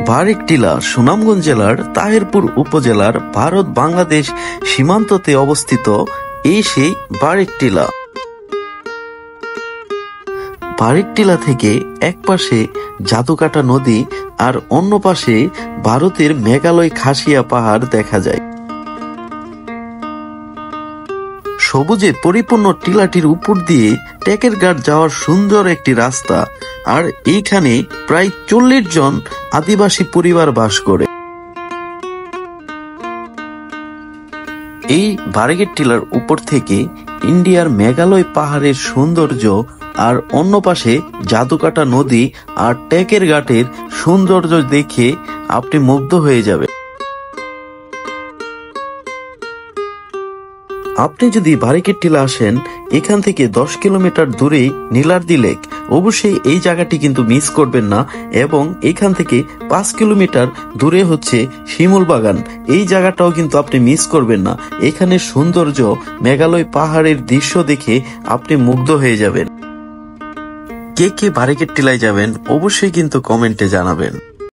বারেক-টিলা সুনামগঞ্জ জেলার তাহিরপুর উপজেলার ভারত বাংলাদেশ সীমান্ততে অবস্থিত এই সেই বারেক-টিলা। বারেক-টিলা থেকে এক পাশে জাদুকাটা নদী আর অন্য পাশে ভারতের মেঘালয় খাসিয়া পাহাড় দেখা যায়। সবুজে পরিপূর্ণ টিলাটির উপর দিয়ে টেকের ঘাট যাওয়ার সুন্দর একটি রাস্তা, আর এইখানে প্রায় 40 জন আদিবাসী পরিবার বাস করে। এই বারেকের টিলার উপর থেকে ইন্ডিয়ার মেঘালয় পাহাড়ের সৌন্দর্য আর অন্য পাশে জাদুকাটা নদী আর টেকের ঘাটের সৌন্দর্য দেখে আপনি মুগ্ধ হয়ে যাবেন। আপনি যদি বারেকের টিলা আসেন, এখান থেকে 10 কিলোমিটার দূরেই নীলাদ্রি লেক, অবশ্যই এই জায়গাটি কিন্তু মিস করবেন না। এবং এখান থেকে 5 কিলোমিটার দূরে হচ্ছে শিমুল বাগান, এই জায়গাটাও কিন্তু আপনি মিস করবেন না। এখানে সৌন্দর্য, মেঘালয় পাহাড়ের দৃশ্য দেখে আপনি মুগ্ধ হয়ে যাবেন। কে কে বারেকের টিলায় যাবেন অবশ্যই কিন্তু কমেন্টে জানাবেন।